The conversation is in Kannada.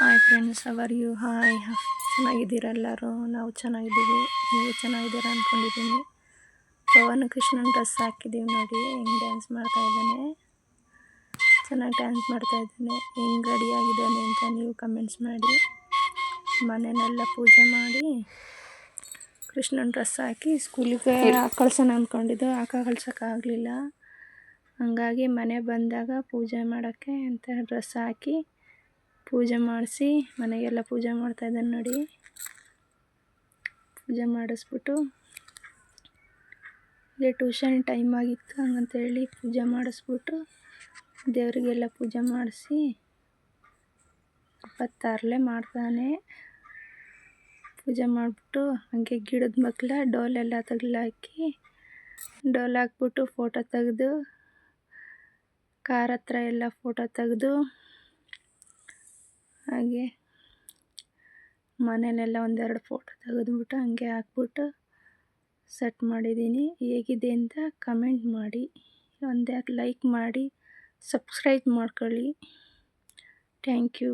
Hi friends, how are you? Hi, ಚೆನ್ನಾಗಿದ್ದೀರಾ ಎಲ್ಲರೂ? ನಾವು ಚೆನ್ನಾಗಿದ್ದೀವಿ. ನೀವು ಚೆನ್ನಾಗಿದ್ದೀರಾ ಅಂದ್ಕೊಂಡಿದ್ದೀನಿ. ಪವನ್ ಕೃಷ್ಣನ್ ಡ್ರೆಸ್ ಹಾಕಿದ್ದೀವಿ ನೋಡಿ, ಹೆಂಗೆ ಡ್ಯಾನ್ಸ್ ಮಾಡ್ತಾ ಇದ್ದಾನೆ. ಚೆನ್ನಾಗಿ ಡ್ಯಾನ್ಸ್ ಮಾಡ್ತಾ ಇದ್ದಾನೆ. ಹೆಂಗೆ ರೆಡಿಯಾಗಿದ್ದಾನೆ ಅಂತ ನೀವು ಕಮೆಂಟ್ಸ್ ಮಾಡಿ. ಮನೆಯಲ್ಲೆಲ್ಲ ಪೂಜೆ ಮಾಡಿ ಕೃಷ್ಣನ್ ಡ್ರೆಸ್ ಹಾಕಿ ಸ್ಕೂಲಿಗೆ ಕಳ್ಸೋಣ ಅಂದ್ಕೊಂಡಿದ್ದು, ಕಳ್ಸೋಕ್ಕಾಗಲಿಲ್ಲ. ಹಂಗಾಗಿ ಮನೆ ಬಂದಾಗ ಪೂಜೆ ಮಾಡೋಕ್ಕೆ ಅಂತ ಡ್ರೆಸ್ ಹಾಕಿ ಪೂಜೆ ಮಾಡಿಸಿ ಮನೆಗೆಲ್ಲ ಪೂಜೆ ಮಾಡ್ತಾ ಇದ್ದಾನೆ ನೋಡಿ. ಪೂಜೆ ಮಾಡಿಸ್ಬಿಟ್ಟು ಈಗ ಟ್ಯೂಷನ್ ಟೈಮ್ ಆಗಿತ್ತು, ಹಂಗಂತೇಳಿ ಪೂಜೆ ಮಾಡಿಸ್ಬಿಟ್ಟು ದೇವರಿಗೆಲ್ಲ ಪೂಜೆ ಮಾಡಿಸಿ 26 ಮಾಡ್ತಾನೆ. ಪೂಜೆ ಮಾಡಿಬಿಟ್ಟು ಹಂಗೆ ಗಿಡದ ಮಕ್ಕಳ ಡೋಲೆಲ್ಲ ತಗಲಾಕಿ ಡೋಲ್ ಹಾಕ್ಬಿಟ್ಟು ಫೋಟೋ ತೆಗೆದು ಕಾರ್ ಹತ್ರ ಎಲ್ಲ ಫೋಟೋ ತೆಗೆದು ಹಾಗೆ ಮನೆಯಲ್ಲೆಲ್ಲ ಒಂದೆರಡು ಫೋಟೋ ತೆಗೆದ್ಬಿಟ್ಟು ಹಂಗೆ ಹಾಕ್ಬಿಟ್ಟು ಸೆಟ್ ಮಾಡಿದ್ದೀನಿ. ಹೇಗಿದೆ ಅಂತ ಕಮೆಂಟ್ ಮಾಡಿ, ಒಂದೆರಡು ಲೈಕ್ ಮಾಡಿ, ಸಬ್ಸ್ಕ್ರೈಬ್ ಮಾಡ್ಕೊಳ್ಳಿ. Thank you.